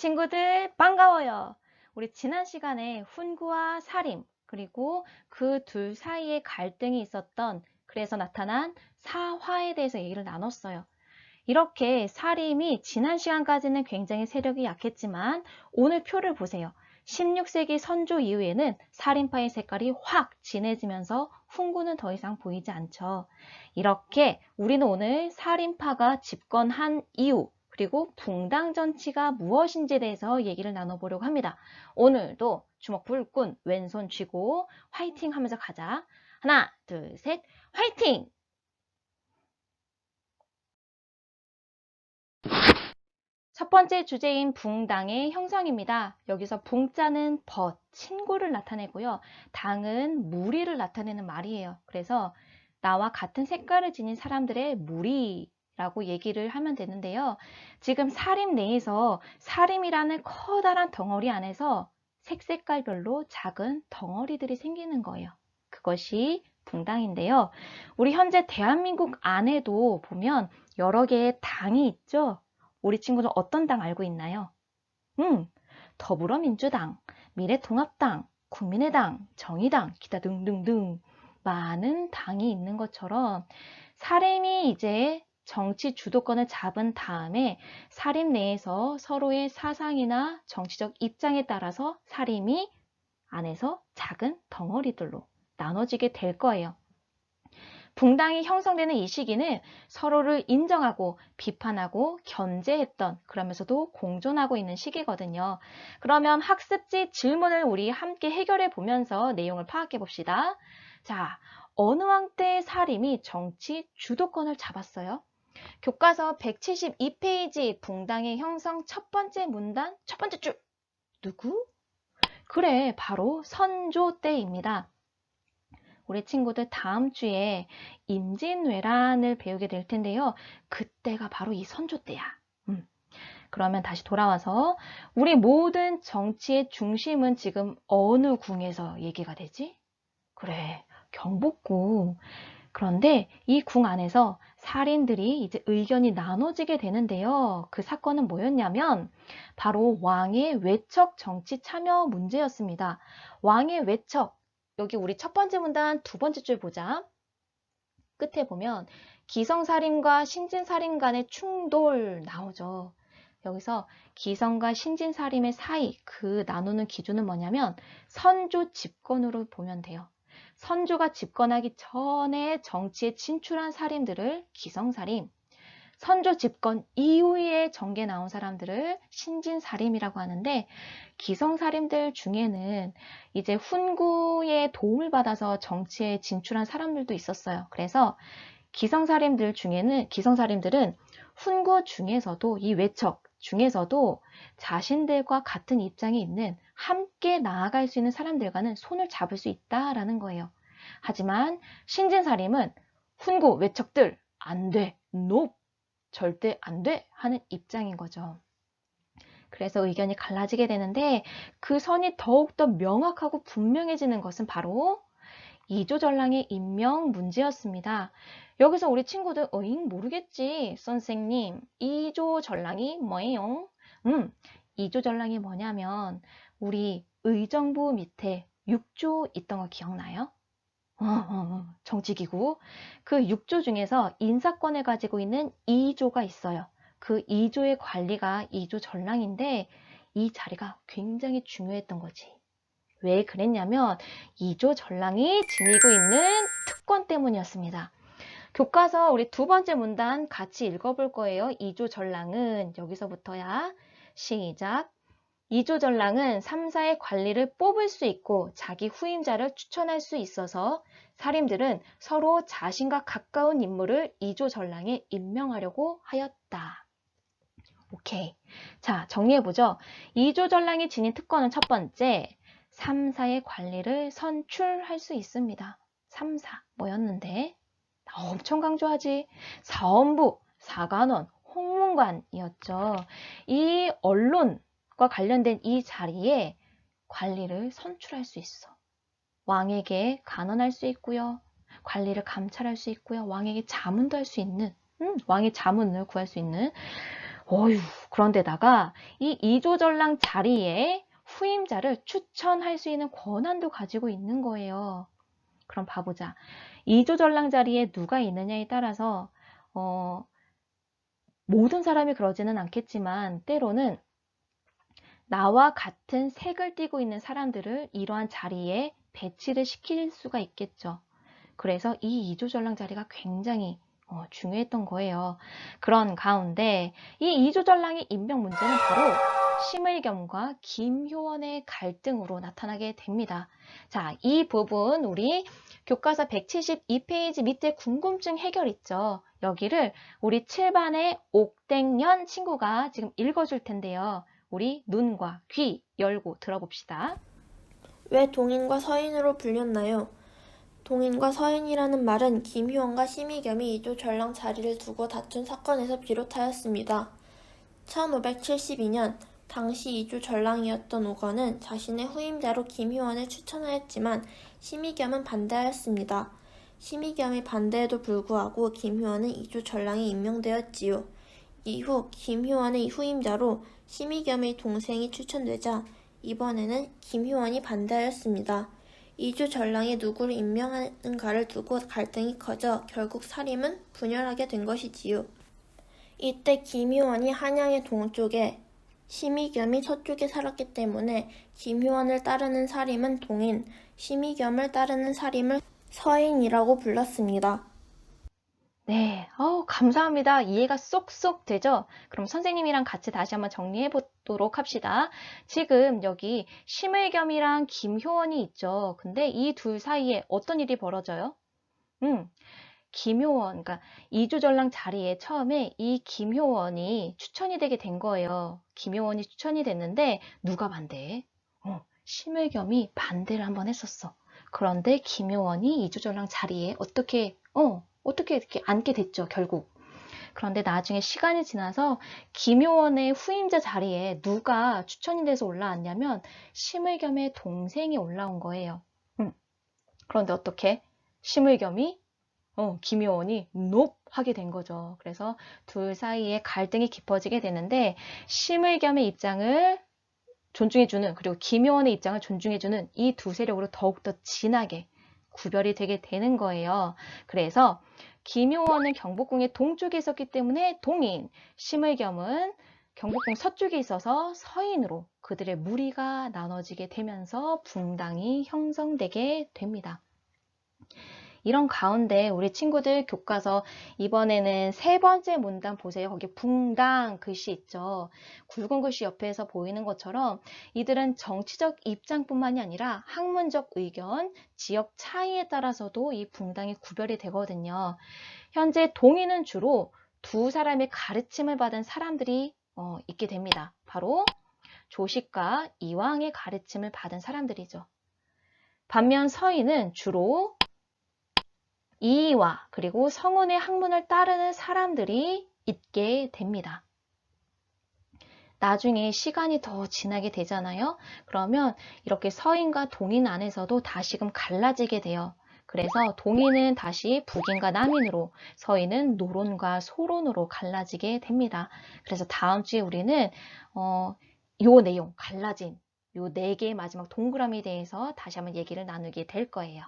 친구들 반가워요. 우리 지난 시간에 훈구와 사림, 그리고 그 둘 사이에 갈등이 있었던 그래서 나타난 사화에 대해서 얘기를 나눴어요. 이렇게 사림이 지난 시간까지는 굉장히 세력이 약했지만 오늘 표를 보세요. 16세기 선조 이후에는 사림파의 색깔이 확 진해지면서 훈구는 더 이상 보이지 않죠. 이렇게 우리는 오늘 사림파가 집권한 이유, 그리고 붕당 정치가 무엇인지에 대해서 얘기를 나눠보려고 합니다. 오늘도 주먹 불끈 왼손 쥐고 화이팅 하면서 가자. 하나, 둘, 셋, 화이팅! 첫 번째 주제인 붕당의 형성입니다. 여기서 붕자는 벗, 친구를 나타내고요. 당은 무리를 나타내는 말이에요. 그래서 나와 같은 색깔을 지닌 사람들의 무리라고 얘기를 하면 되는데요. 지금 사림 내에서 사림이라는 커다란 덩어리 안에서 색깔별로 작은 덩어리들이 생기는 거예요. 그것이 붕당인데요. 우리 현재 대한민국 안에도 보면 여러 개의 당이 있죠. 우리 친구들 어떤 당 알고 있나요? 더불어민주당, 미래통합당, 국민의당, 정의당, 기타 등등등 많은 당이 있는 것처럼 사림이 이제 정치 주도권을 잡은 다음에 사림 내에서 서로의 사상이나 정치적 입장에 따라서 사림이 안에서 작은 덩어리들로 나눠지게 될 거예요. 붕당이 형성되는 이 시기는 서로를 인정하고 비판하고 견제했던, 그러면서도 공존하고 있는 시기거든요. 그러면 학습지 질문을 우리 함께 해결해 보면서 내용을 파악해 봅시다. 자, 어느 왕 때 사림이 정치 주도권을 잡았어요? 교과서 172페이지 붕당의 형성 첫 번째 문단, 첫 번째 줄. 누구? 그래, 바로 선조 때입니다. 우리 친구들 다음 주에 임진왜란을 배우게 될 텐데요. 그때가 바로 이 선조 때야. 그러면 다시 돌아와서 우리 모든 정치의 중심은 지금 어느 궁에서 얘기가 되지? 그래, 경복궁. 그런데 이 궁 안에서 살인들이 이제 의견이 나눠지게 되는데요. 그 사건은 뭐였냐면 바로 왕의 외척 정치 참여 문제였습니다. 왕의 외척. 여기 우리 첫 번째 문단 두 번째 줄 보자. 끝에 보면 기성살인과 신진살인 간의 충돌 나오죠. 여기서 기성과 신진살인의 사이, 그 나누는 기준은 뭐냐면 선조 집권으로 보면 돼요. 선조가 집권하기 전에 정치에 진출한 살인들을 기성살인, 선조 집권 이후에 정계 나온 사람들을 신진살인이라고 하는데, 기성살인들 중에는 이제 훈구의 도움을 받아서 정치에 진출한 사람들도 있었어요. 그래서 기성살인들은 훈구 중에서도 이 외척 중에서도 자신들과 같은 입장에 있는 함께 나아갈 수 있는 사람들과는 손을 잡을 수 있다라는 거예요. 하지만 신진살인은 훈구 외척들 안 돼, NO, 절대 안 돼 하는 입장인 거죠. 그래서 의견이 갈라지게 되는데 그 선이 더욱더 명확하고 분명해지는 것은 바로 이조전랑의 임명 문제였습니다. 여기서 우리 친구들 모르겠지 선생님, 이조전랑이 뭐예요? 이조전랑이 뭐냐면 우리 의정부 밑에 6조 있던 거 기억나요? 정치기구. 그 6조 중에서 인사권을 가지고 있는 2조가 있어요. 그 2조의 관리가 2조 전랑인데 이 자리가 굉장히 중요했던 거지. 왜 그랬냐면 2조 전랑이 지니고 있는 특권 때문이었습니다. 교과서 우리 두 번째 문단 같이 읽어볼 거예요. 2조 전랑은 여기서부터야. 시작. 2조 전랑은 3사의 관리를 뽑을 수 있고 자기 후임자를 추천할 수 있어서 사림들은 서로 자신과 가까운 인물을 2조 전랑에 임명하려고 하였다. 오케이. 자, 정리해보죠. 2조 전랑이 지닌 특권은 첫 번째, 3사의 관리를 선출할 수 있습니다. 3사 뭐였는데? 엄청 강조하지. 사원부, 사관원, 홍문관이었죠. 이 언론과 관련된 이 자리에 관리를 선출할 수 있어. 왕에게 간언할 수 있고요. 관리를 감찰할 수 있고요. 왕에게 자문도 할 수 있는, 왕의 자문을 구할 수 있는 어휴, 그런데다가 이 이조전랑 자리에 후임자를 추천할 수 있는 권한도 가지고 있는 거예요. 그럼 봐보자. 이조전랑 자리에 누가 있느냐에 따라서 모든 사람이 그러지는 않겠지만 때로는 나와 같은 색을 띠고 있는 사람들을 이러한 자리에 배치를 시킬 수가 있겠죠. 그래서 이 이조전랑 자리가 굉장히 중요했던 거예요. 그런 가운데 이 이조전랑의 임명 문제는 바로 심의겸과 김효원의 갈등으로 나타나게 됩니다. 자, 이 부분 우리 교과서 172페이지 밑에 궁금증 해결 있죠. 여기를 우리 7반의 옥땡년 친구가 지금 읽어줄 텐데요. 우리 눈과 귀 열고 들어봅시다. 왜 동인과 서인으로 불렸나요? 동인과 서인이라는 말은 김효원과 심의겸이 이조 전랑 자리를 두고 다툰 사건에서 비롯하였습니다. 1572년 당시 이조 전랑이었던 오건은 자신의 후임자로 김효원을 추천하였지만 심의겸은 반대하였습니다. 심의겸의 반대에도 불구하고 김효원은 이조 전랑에 임명되었지요. 이후 김효원의 후임자로 심의겸의 동생이 추천되자 이번에는 김효원이 반대하였습니다. 이조 전랑에 누구를 임명하는가를 두고 갈등이 커져 결국 사림은 분열하게 된 것이지요. 이때 김효원이 한양의 동쪽에 심의겸이 서쪽에 살았기 때문에 김효원을 따르는 사림은 동인, 심의겸을 따르는 사림을 서인이라고 불렀습니다. 네, 감사합니다. 이해가 쏙쏙 되죠? 그럼 선생님이랑 같이 다시 한번 정리해 보도록 합시다. 지금 여기 심의겸이랑 김효원이 있죠. 근데 이 둘 사이에 어떤 일이 벌어져요? 김효원, 그러니까 이조전랑 자리에 처음에 이 김효원이 추천이 되게 된 거예요. 김효원이 추천이 됐는데 누가 반대해? 심의겸이 반대를 한번 했었어. 그런데 김효원이 이조전랑 자리에 어떻게 이렇게 앉게 됐죠, 결국. 그런데 나중에 시간이 지나서 김효원의 후임자 자리에 누가 추천이 돼서 올라왔냐면 심의겸의 동생이 올라온 거예요. 그런데 어떻게? 심의겸이 김효원이 높 하게 된 거죠. 그래서 둘 사이에 갈등이 깊어지게 되는데 심의겸의 입장을 존중해주는 그리고 김효원의 입장을 존중해주는 이 두 세력으로 더욱더 진하게 구별이 되게 되는 거예요. 그래서 김효원은 경복궁의 동쪽에 있었기 때문에 동인, 심의겸은 경복궁 서쪽에 있어서 서인으로 그들의 무리가 나눠지게 되면서 붕당이 형성되게 됩니다. 이런 가운데 우리 친구들 교과서 이번에는 세 번째 문단 보세요. 거기 붕당 글씨 있죠. 굵은 글씨 옆에서 보이는 것처럼 이들은 정치적 입장뿐만이 아니라 학문적 의견, 지역 차이에 따라서도 이 붕당이 구별이 되거든요. 현재 동인은 주로 두 사람의 가르침을 받은 사람들이 있게 됩니다. 바로 조식과 이왕의 가르침을 받은 사람들이죠. 반면 서인은 주로 이와 그리고 성운의 학문을 따르는 사람들이 있게 됩니다. 나중에 시간이 더 지나게 되잖아요. 그러면 이렇게 서인과 동인 안에서도 다시금 갈라지게 돼요. 그래서 동인은 다시 북인과 남인으로, 서인은 노론과 소론으로 갈라지게 됩니다. 그래서 다음 주에 우리는 요 내용, 갈라진 요 네 개의 마지막 동그라미에 대해서 다시 한번 얘기를 나누게 될 거예요.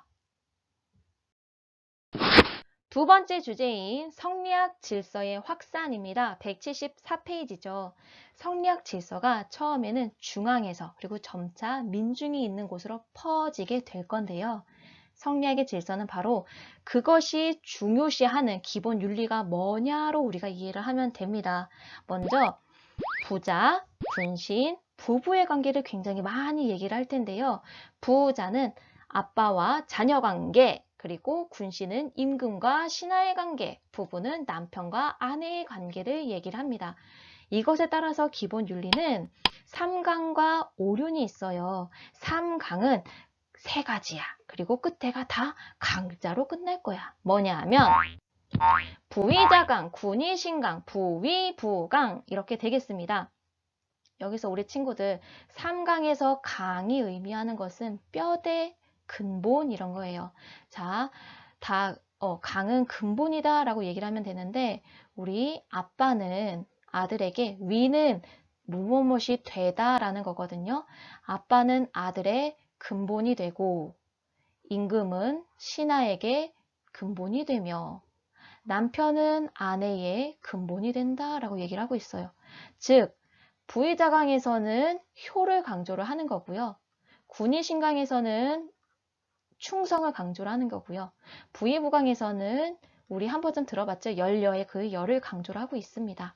두 번째 주제인 성리학 질서의 확산입니다. 174페이지죠. 성리학 질서가 처음에는 중앙에서 그리고 점차 민중이 있는 곳으로 퍼지게 될 건데요. 성리학의 질서는 바로 그것이 중요시하는 기본 윤리가 뭐냐로 우리가 이해를 하면 됩니다. 먼저 부자, 군신, 부부의 관계를 굉장히 많이 얘기를 할 텐데요. 부자는 아빠와 자녀 관계, 그리고 군신은 임금과 신하의 관계, 부부는 남편과 아내의 관계를 얘기를 합니다. 이것에 따라서 기본 윤리는 삼강과 오륜이 있어요. 삼강은 세 가지야. 그리고 끝에가 다 강자로 끝날 거야. 뭐냐 하면 부위자강, 군의신강, 부위부강 이렇게 되겠습니다. 여기서 우리 친구들 삼강에서 강이 의미하는 것은 뼈대, 근본 이런 거예요. 자, 강은 근본이다 라고 얘기를 하면 되는데 우리 아빠는 아들에게 위는 무엇이 되다라는 거거든요. 아빠는 아들의 근본이 되고 임금은 신하에게 근본이 되며 남편은 아내의 근본이 된다라고 얘기를 하고 있어요. 즉 부의다강에서는 효를 강조를 하는 거고요. 군의신강에서는 충성을 강조를 하는 거고요. 부의부강에서는 우리 한 번쯤 들어봤죠? 열여의 그 열을 강조를 하고 있습니다.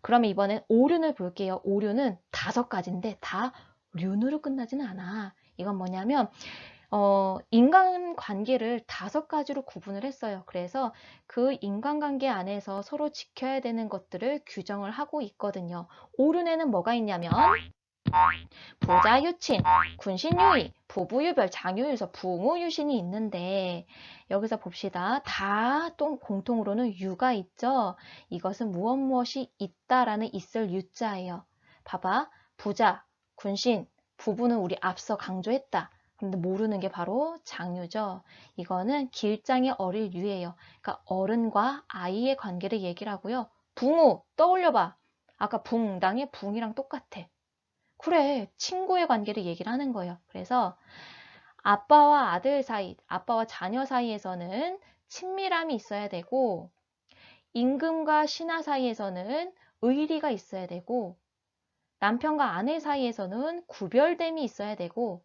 그러면 이번엔 오륜을 볼게요. 오륜은 5가지인데 다 륜으로 끝나지는 않아. 이건 뭐냐면 인간관계를 5가지로 구분을 했어요. 그래서 그 인간관계 안에서 서로 지켜야 되는 것들을 규정을 하고 있거든요. 오륜에는 뭐가 있냐면 부자유친, 군신유의, 부부유별, 장유유서, 부모유신이 있는데 여기서 봅시다. 다 공통으로는 유가 있죠. 이것은 무엇이 있다라는 있을 유자예요. 봐봐. 부자, 군신, 부부는 우리 앞서 강조했다. 근데 모르는 게 바로 장유죠. 이거는 길장이 어릴 유예요. 그러니까 어른과 아이의 관계를 얘기를 하고요. 붕우 떠올려봐. 아까 붕당의 붕이랑 똑같아. 그래, 친구의 관계를 얘기를 하는 거예요. 그래서 아빠와 아들 사이, 아빠와 자녀 사이에서는 친밀함이 있어야 되고 임금과 신하 사이에서는 의리가 있어야 되고 남편과 아내 사이에서는 구별됨이 있어야 되고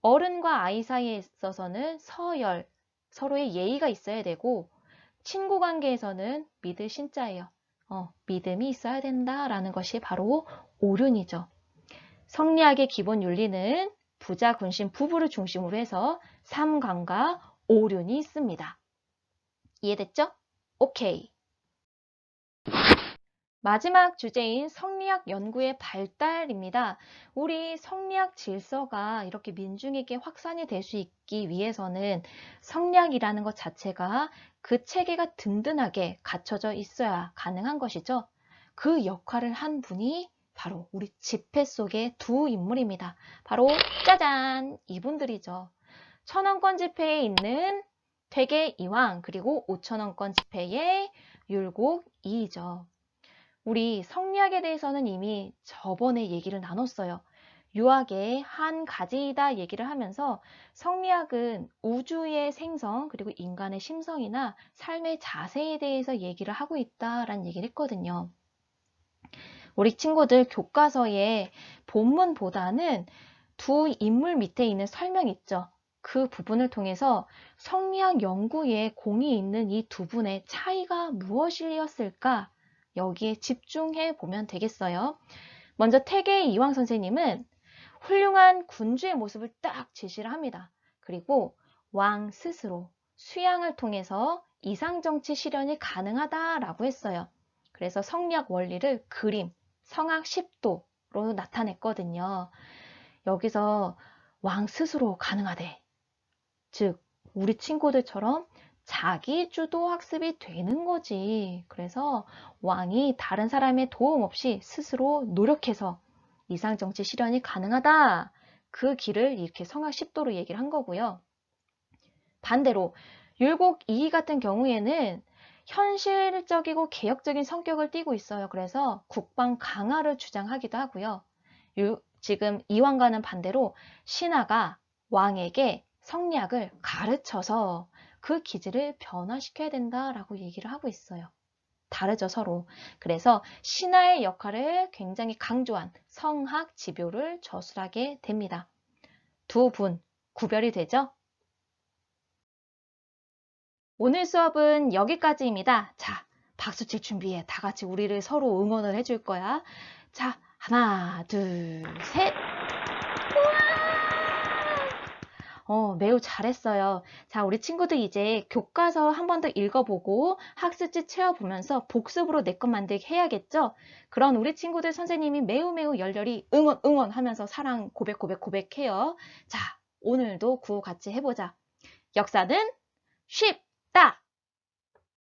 어른과 아이 사이에 있어서는 서열, 서로의 예의가 있어야 되고 친구 관계에서는 믿을 신자예요. 믿음이 있어야 된다라는 것이 바로 오륜이죠. 성리학의 기본 윤리는 부자, 군신, 부부를 중심으로 해서 삼관과 오륜이 있습니다. 이해됐죠? 오케이. 마지막 주제인 성리학 연구의 발달입니다. 우리 성리학 질서가 이렇게 민중에게 확산이 될 수 있기 위해서는 성리학이라는 것 자체가 그 체계가 든든하게 갖춰져 있어야 가능한 것이죠. 그 역할을 한 분이 바로 우리 지폐 속의 두 인물입니다. 바로 짜잔! 이분들이죠. 1,000원권 지폐에 있는 퇴계 이황 그리고 5,000원권 지폐의 율곡 이이죠. 우리 성리학에 대해서는 이미 저번에 얘기를 나눴어요. 유학의 한 가지이다 얘기를 하면서 성리학은 우주의 생성 그리고 인간의 심성이나 삶의 자세에 대해서 얘기를 하고 있다라는 얘기를 했거든요. 우리 친구들 교과서에 본문보다는 두 인물 밑에 있는 설명 있죠. 그 부분을 통해서 성리학 연구에 공이 있는 이 두 분의 차이가 무엇이었을까? 여기에 집중해 보면 되겠어요. 먼저 퇴계 이황 선생님은 훌륭한 군주의 모습을 딱 제시를 합니다. 그리고 왕 스스로 수양을 통해서 이상정치 실현이 가능하다라고 했어요. 그래서 성리학 원리를 그림, 성악 10도로 나타냈거든요. 여기서 왕 스스로 가능하대. 즉 우리 친구들처럼 자기 주도 학습이 되는 거지. 그래서 왕이 다른 사람의 도움 없이 스스로 노력해서 이상정치 실현이 가능하다. 그 길을 이렇게 성악 10도로 얘기를 한 거고요. 반대로 율곡 이이 같은 경우에는 현실적이고 개혁적인 성격을 띠고 있어요. 그래서 국방 강화를 주장하기도 하고요. 지금 이황과는 반대로 신하가 왕에게 성리학을 가르쳐서 그 기질을 변화시켜야 된다라고 얘기를 하고 있어요. 다르죠, 서로. 그래서 신하의 역할을 굉장히 강조한 성학 지교를 저술하게 됩니다. 두 분 구별이 되죠? 오늘 수업은 여기까지입니다. 자, 박수칠 준비해. 다 같이 우리를 서로 응원을 해줄 거야. 자, 하나, 둘, 셋. 매우 잘했어요. 자, 우리 친구들 이제 교과서 한 번 더 읽어보고 학습지 채워보면서 복습으로 내 것 만들기 해야겠죠? 그런 우리 친구들 선생님이 매우 열렬히 응원 하면서 사랑 고백해요. 자, 오늘도 구호 같이 해보자. 역사는 쉽다.